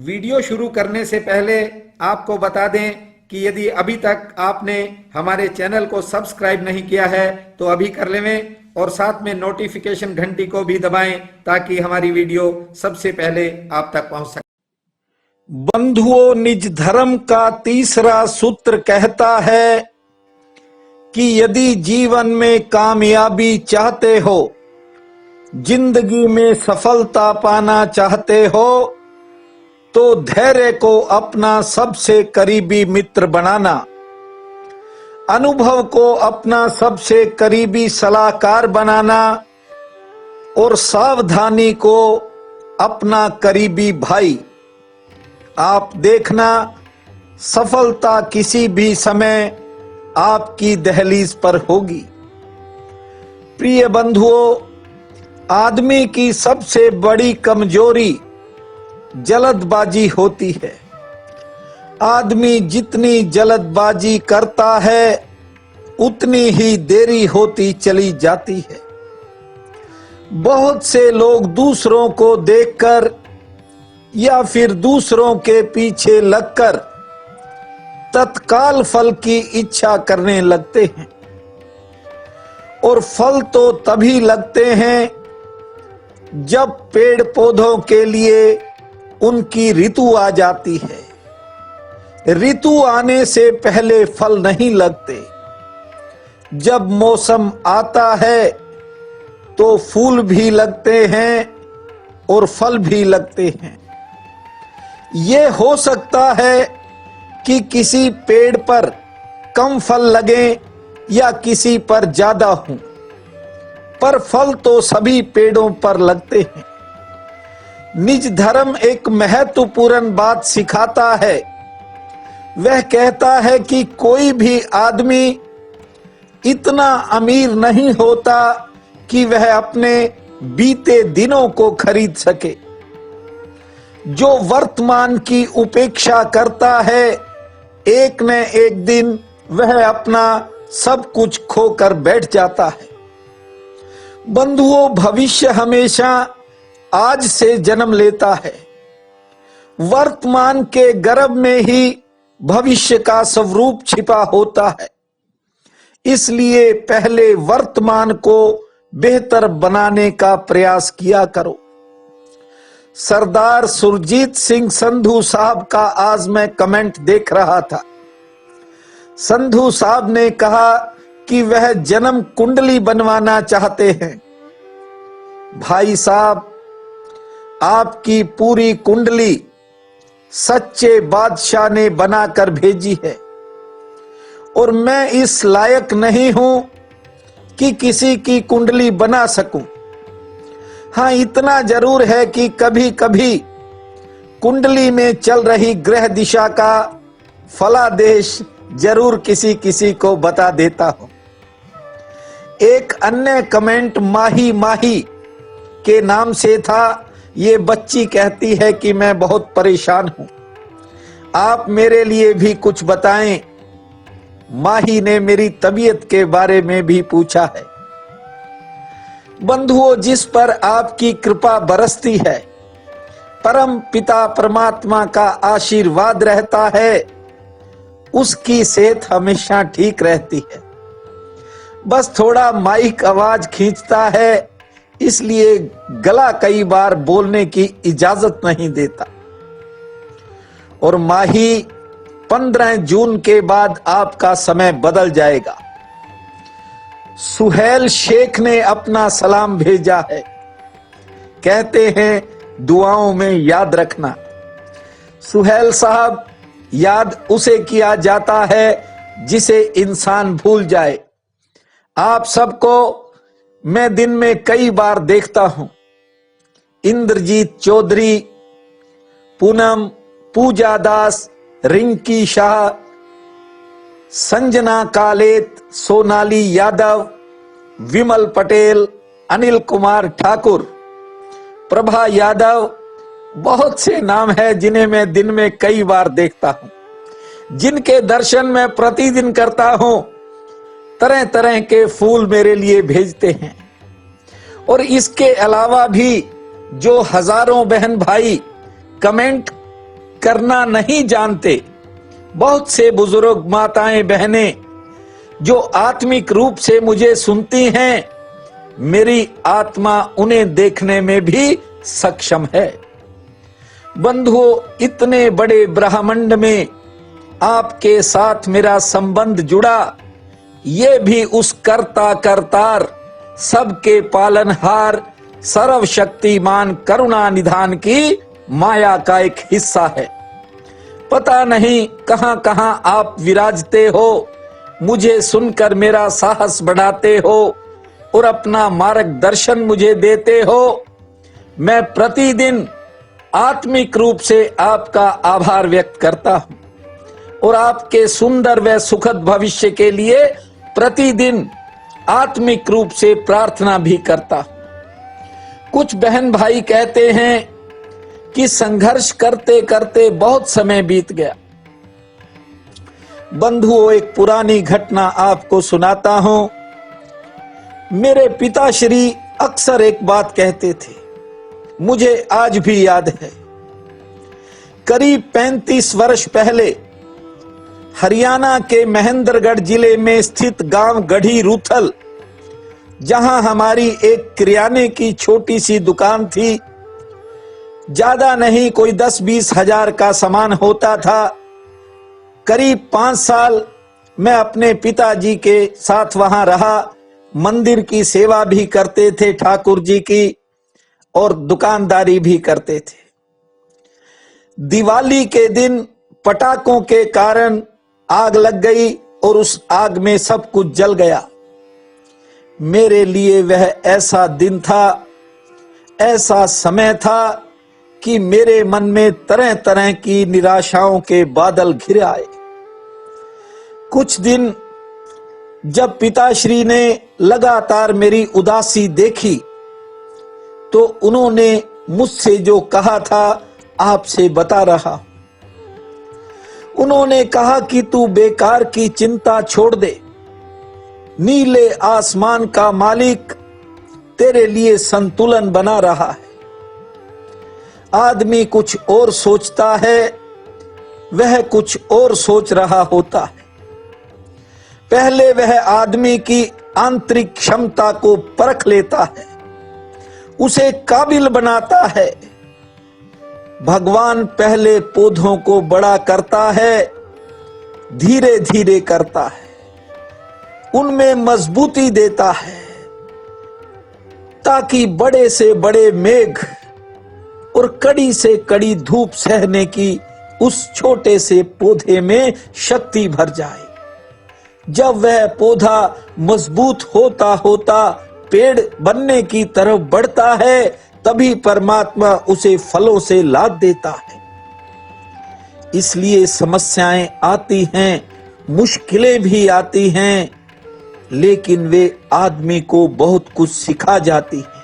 Video शुरू करने से पहले आपको बता दें कि यदि अभी तक आपने हमारे चैनल को सब्सक्राइब नहीं किया है तो अभी कर लें और साथ में नोटिफिकेशन घंटी को भी दबाएं ताकि हमारी वीडियो सबसे पहले आप तक पहुंच सके। बंधुओं, निज धर्म का तीसरा सूत्र कहता है कि यदि जीवन में कामयाबी चाहते हो, जिंदगी में सफलता पाना चाहते हो, तो धैर्य को अपना सबसे करीबी मित्र बनाना, अनुभव को अपना सबसे करीबी सलाहकार बनाना और सावधानी को अपना करीबी भाई। आप देखना, सफलता किसी भी समय आपकी दहलीज पर होगी। प्रिय बंधुओं, आदमी की सबसे बड़ी कमजोरी जल्दबाजी होती है। आदमी जितनी जल्दबाजी करता है उतनी ही देरी होती चली जाती है। बहुत से लोग दूसरों को देखकर या फिर दूसरों के पीछे लगकर तत्काल फल की इच्छा करने लगते हैं, और फल तो तभी लगते हैं जब पेड़ पौधों के लिए उनकी ऋतु आ जाती है। ऋतु आने से पहले फल नहीं लगते। जब मौसम आता है तो फूल भी लगते हैं और फल भी लगते हैं। ये हो सकता है कि किसी पेड़ पर कम फल लगे या किसी पर ज्यादा हो, पर फल तो सभी पेड़ों पर लगते हैं। निज धर्म एक महत्वपूर्ण बात सिखाता है। वह कहता है कि कोई भी आदमी इतना अमीर नहीं होता कि वह अपने बीते दिनों को खरीद सके। जो वर्तमान की उपेक्षा करता है, एक न एक दिन वह अपना सब कुछ खोकर बैठ जाता है। बंधुओं, भविष्य हमेशा आज से जन्म लेता है। वर्तमान के गर्भ में ही भविष्य का स्वरूप छिपा होता है। इसलिए पहले वर्तमान को बेहतर बनाने का प्रयास किया करो। सरदार सुरजीत सिंह संधू साहब का आज मैं कमेंट देख रहा था। संधू साहब ने कहा कि वह जन्म कुंडली बनवाना चाहते हैं। भाई साहब, आपकी पूरी कुंडली सच्चे बादशाह ने बनाकर भेजी है, और मैं इस लायक नहीं हूं कि किसी की कुंडली बना सकूं। हां, इतना जरूर है कि कभी कभी कुंडली में चल रही ग्रह दिशा का फलादेश जरूर किसी किसी को बता देता हूं। एक अन्य कमेंट माही माही के नाम से था। ये बच्ची कहती है कि मैं बहुत परेशान हूं, आप मेरे लिए भी कुछ बताएं। माही ने मेरी तबीयत के बारे में भी पूछा है। बंधुओं, जिस पर आपकी कृपा बरसती है, परम पिता परमात्मा का आशीर्वाद रहता है, उसकी सेहत हमेशा ठीक रहती है। बस थोड़ा माइक आवाज खींचता है, इसलिए गला कई बार बोलने की इजाजत नहीं देता। और माही, 15 जून के बाद आपका समय बदल जाएगा। सुहेल शेख ने अपना सलाम भेजा है। कहते हैं दुआओं में याद रखना। सुहेल साहब, याद उसे किया जाता है जिसे इंसान भूल जाए। आप सबको मैं दिन में कई बार देखता हूं। इंद्रजीत चौधरी, पूनम, पूजा दास, रिंकी शाह, संजना कालेत, सोनाली यादव, विमल पटेल, अनिल कुमार ठाकुर, प्रभा यादव, बहुत से नाम है जिन्हें मैं दिन में कई बार देखता हूं, जिनके दर्शन मैं प्रतिदिन करता हूं। तरह तरह के फूल मेरे लिए भेजते हैं। और इसके अलावा भी जो हजारों बहन भाई कमेंट करना नहीं जानते। बहुत से बुजुर्ग माताएं बहनें जो आत्मिक रूप से मुझे सुनती हैं, मेरी आत्मा उन्हें देखने में भी सक्षम है। बंधुओं, इतने बड़े ब्रह्मांड में आपके साथ मेरा संबंध जुड़ा, ये भी उस कर्ता करतार, सबके पालनहार, सर्वशक्तिमान करुणा निधान की माया का एक हिस्सा है। पता नहीं कहां कहां आप विराजते हो, मुझे सुनकर मेरा साहस बढ़ाते हो और अपना मार्गदर्शन मुझे देते हो। मैं प्रतिदिन आत्मिक रूप से आपका आभार व्यक्त करता हूं और आपके सुंदर व सुखद भविष्य के लिए प्रतिदिन आत्मिक रूप से प्रार्थना भी करता हूं। कुछ बहन भाई कहते हैं कि संघर्ष करते करते बहुत समय बीत गया। बंधुओं, एक पुरानी घटना आपको सुनाता हूं। मेरे पिताश्री अक्सर एक बात कहते थे, मुझे आज भी याद है। करीब 35 वर्ष पहले हरियाणा के महेंद्रगढ़ जिले में स्थित गांव गढ़ी रूथल, जहां हमारी एक किराने की छोटी सी दुकान थी, ज्यादा नहीं कोई 10-20 हजार का सामान होता था। करीब 5 साल मैं अपने पिताजी के साथ वहां रहा। मंदिर की सेवा भी करते थे ठाकुर जी की, और दुकानदारी भी करते थे। दिवाली के दिन पटाखों के कारण आग लग गई और उस आग में सब कुछ जल गया। मेरे लिए वह ऐसा दिन था, ऐसा समय था कि मेरे मन में तरह तरह की निराशाओं के बादल घिर आए। कुछ दिन जब पिताश्री ने लगातार मेरी उदासी देखी, तो उन्होंने मुझसे जो कहा था आपसे बता रहा। उन्होंने कहा कि तू बेकार की चिंता छोड़ दे, नीले आसमान का मालिक तेरे लिए संतुलन बना रहा है। आदमी कुछ और सोचता है, वह कुछ और सोच रहा होता है। पहले वह आदमी की आंतरिक क्षमता को परख लेता है, उसे काबिल बनाता है। भगवान पहले पौधों को बड़ा करता है, धीरे धीरे करता है, उनमें मजबूती देता है, ताकि बड़े से बड़े मेघ और कड़ी से कड़ी धूप सहने की उस छोटे से पौधे में शक्ति भर जाए। जब वह पौधा मजबूत होता होता पेड़ बनने की तरफ बढ़ता है, तभी परमात्मा उसे फलों से लाद देता है। इसलिए समस्याएं आती हैं, मुश्किलें भी आती हैं, लेकिन वे आदमी को बहुत कुछ सिखा जाती हैं।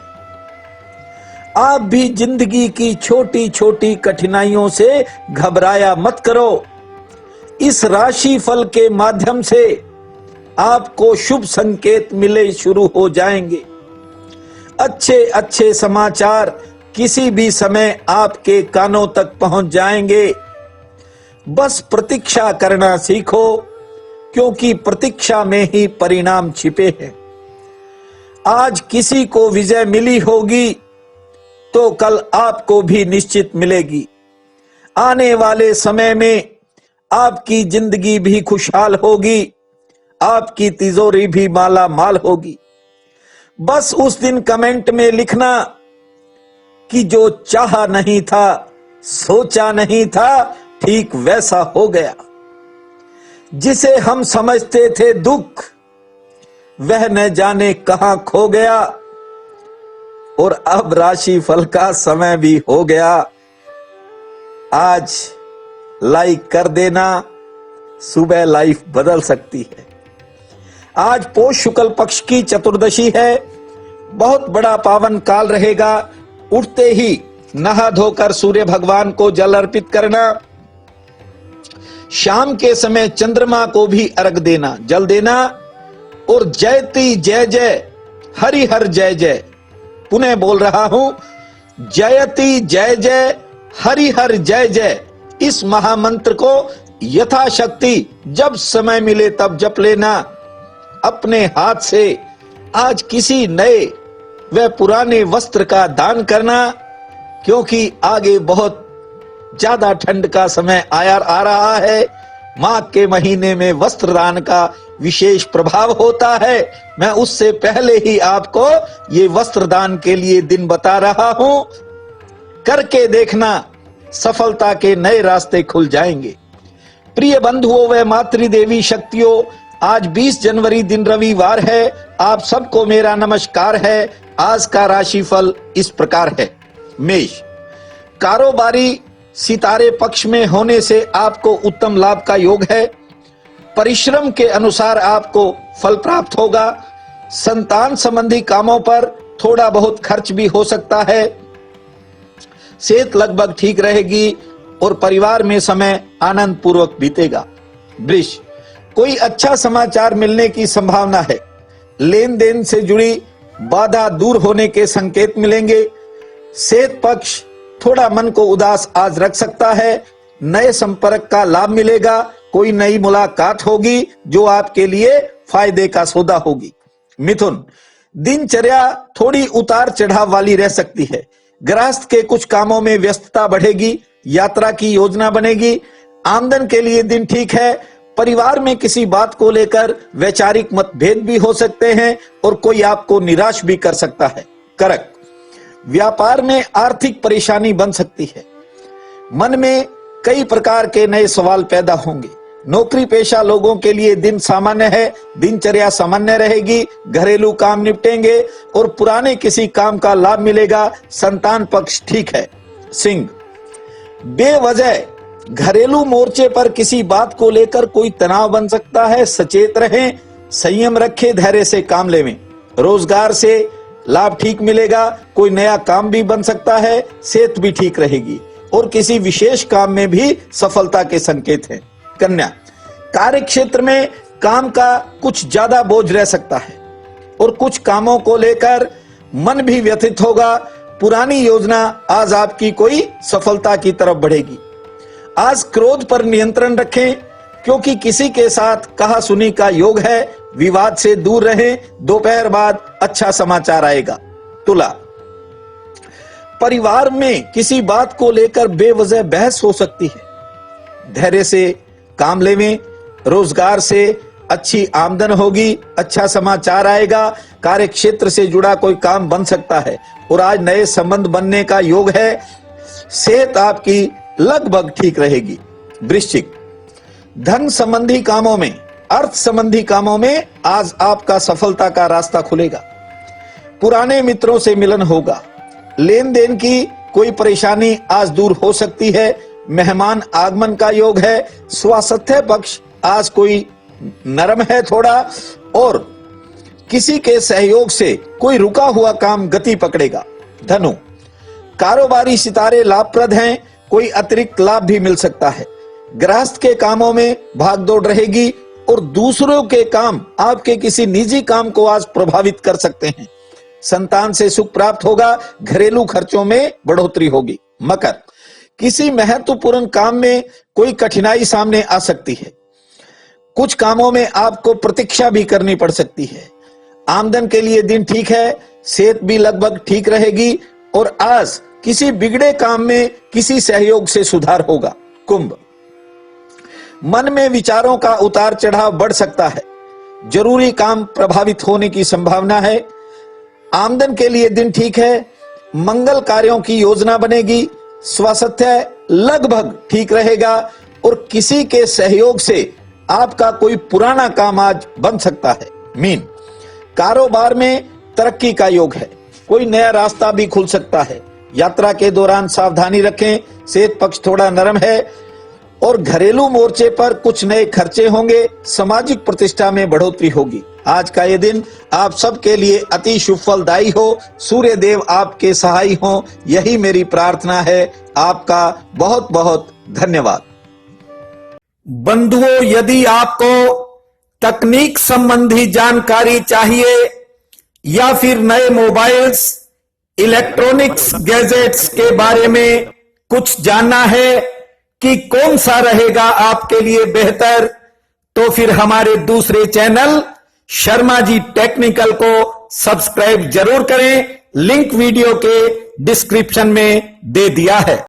आप भी जिंदगी की छोटी छोटी कठिनाइयों से घबराया मत करो। इस राशि फल के माध्यम से आपको शुभ संकेत मिले शुरू हो जाएंगे। अच्छे अच्छे समाचार किसी भी समय आपके कानों तक पहुंच जाएंगे। बस प्रतीक्षा करना सीखो, क्योंकि प्रतीक्षा में ही परिणाम छिपे हैं। आज किसी को विजय मिली होगी तो कल आपको भी निश्चित मिलेगी। आने वाले समय में आपकी जिंदगी भी खुशहाल होगी, आपकी तिजोरी भी माला माल होगी। बस उस दिन कमेंट में लिखना कि जो चाहा नहीं था, सोचा नहीं था, ठीक वैसा हो गया। जिसे हम समझते थे दुख, वह न जाने कहां खो गया। और अब राशि फल का समय भी हो गया। आज लाइक कर देना, सुबह लाइफ बदल सकती है। आज पौष शुक्ल पक्ष की चतुर्दशी है, बहुत बड़ा पावन काल रहेगा। उठते ही नहा धोकर सूर्य भगवान को जल अर्पित करना, शाम के समय चंद्रमा को भी अर्घ देना, जल देना, और जयति जय जय हरि हर जय जय, पुनः बोल रहा हूं, जयति जय जय हरि हर जय जय, इस महामंत्र को यथाशक्ति जब समय मिले तब जप लेना। अपने हाथ से आज किसी नए व पुराने वस्त्र का दान करना, क्योंकि आगे बहुत ज्यादा ठंड का समय आ रहा है। माघ के महीने में वस्त्र दान का विशेष प्रभाव होता है। मैं उससे पहले ही आपको ये वस्त्र दान के लिए दिन बता रहा हूं, करके देखना, सफलता के नए रास्ते खुल जाएंगे। प्रिय बंधुओं व मातृदेवी शक्तियों, आज 20 जनवरी दिन रविवार है। आप सबको मेरा नमस्कार है। आज का राशिफल इस प्रकार है। मेष, कारोबारी सितारे पक्ष में होने से आपको उत्तम लाभ का योग है। परिश्रम के अनुसार आपको फल प्राप्त होगा। संतान संबंधी कामों पर थोड़ा बहुत खर्च भी हो सकता है। सेहत लगभग ठीक रहेगी और परिवार में समय आनंद पूर्वक बीतेगा। वृष, कोई अच्छा समाचार मिलने की संभावना है। लेन देन से जुड़ी बाधा दूर होने के संकेत मिलेंगे। सेहत पक्ष थोड़ा मन को उदास आज रख सकता है। नए संपर्क का लाभ मिलेगा। कोई नई मुलाकात होगी जो आपके लिए फायदे का सौदा होगी। मिथुन, दिनचर्या थोड़ी उतार चढ़ाव वाली रह सकती है। गृहस्थ के कुछ कामों में व्यस्तता बढ़ेगी। यात्रा की योजना बनेगी। आमदन के लिए दिन ठीक है। परिवार में किसी बात को लेकर वैचारिक मतभेद भी हो सकते हैं और कोई आपको निराश भी कर सकता है। कर्क, व्यापार में आर्थिक परेशानी बन सकती है। मन में कई प्रकार के नए सवाल पैदा होंगे। नौकरी पेशा लोगों के लिए दिन सामान्य है। दिनचर्या सामान्य रहेगी। घरेलू काम निपटेंगे और पुराने किसी काम का लाभ मिलेगा। संतान पक्ष ठीक है। सिंह, बेवजह घरेलू मोर्चे पर किसी बात को लेकर कोई तनाव बन सकता है। सचेत रहें, संयम रखें, धैर्य से काम लेवें। रोजगार से लाभ ठीक मिलेगा। कोई नया काम भी बन सकता है। सेहत भी ठीक रहेगी और किसी विशेष काम में भी सफलता के संकेत हैं। कन्या, कार्य क्षेत्र में काम का कुछ ज्यादा बोझ रह सकता है और कुछ कामों को लेकर मन भी व्यथित होगा। पुरानी योजना आज आपकी कोई सफलता की तरफ बढ़ेगी। आज क्रोध पर नियंत्रण रखें, क्योंकि किसी के साथ कहा सुनी का योग है। विवाद से दूर रहें। दोपहर बाद अच्छा समाचार आएगा। तुला, परिवार में किसी बात को लेकर बेवजह बहस हो सकती है। धैर्य से काम लेवें। रोजगार से अच्छी आमदन होगी। अच्छा समाचार आएगा। कार्य क्षेत्र से जुड़ा कोई काम बन सकता है और आज नए संबंध बनने का योग है। सेहत आपकी लगभग ठीक रहेगी। वृश्चिक, धन संबंधी कामों में, अर्थ संबंधी कामों में आज आपका सफलता का रास्ता खुलेगा। पुराने मित्रों से मिलन होगा। लेन देन की कोई परेशानी आज दूर हो सकती है। मेहमान आगमन का योग है। स्वास्थ्य पक्ष आज कोई नरम है थोड़ा और किसी के सहयोग से कोई रुका हुआ काम गति पकड़ेगा। धनु, कारोबारी सितारे लाभप्रद हैं। कोई अतिरिक्त लाभ भी मिल सकता है। गृहस्थ के कामों में भागदौड़ रहेगी और दूसरों के काम आपके किसी निजी काम को आज प्रभावित कर सकते हैं। संतान से सुख प्राप्त होगा। घरेलू खर्चों में बढ़ोतरी होगी। मकर, किसी महत्वपूर्ण काम में कोई कठिनाई सामने आ सकती है। कुछ कामों में आपको प्रतीक्षा भी करनी पड़ सकती है। आमदन के लिए दिन ठीक है। सेहत भी लगभग ठीक रहेगी और आज किसी बिगड़े काम में किसी सहयोग से सुधार होगा। कुंभ, मन में विचारों का उतार चढ़ाव बढ़ सकता है। जरूरी काम प्रभावित होने की संभावना है। आमदन के लिए दिन ठीक है। मंगल कार्यों की योजना बनेगी। स्वास्थ्य लगभग ठीक रहेगा और किसी के सहयोग से आपका कोई पुराना काम आज बन सकता है। मीन, कारोबार में तरक्की का योग है। कोई नया रास्ता भी खुल सकता है। यात्रा के दौरान सावधानी रखें। सेहत पक्ष थोड़ा नरम है और घरेलू मोर्चे पर कुछ नए खर्चे होंगे। सामाजिक प्रतिष्ठा में बढ़ोतरी होगी। आज का ये दिन आप सबके लिए अति शुभ फलदायी हो। सूर्य देव आपके सहाय हो, यही मेरी प्रार्थना है। आपका बहुत बहुत धन्यवाद। बंधुओं, यदि आपको तकनीक संबंधी जानकारी चाहिए या फिर नए मोबाइल्स, इलेक्ट्रॉनिक्स गैजेट्स के बारे में कुछ जानना है कि कौन सा रहेगा आपके लिए बेहतर, तो फिर हमारे दूसरे चैनल शर्मा जी टेक्निकल को सब्सक्राइब जरूर करें। लिंक वीडियो के डिस्क्रिप्शन में दे दिया है।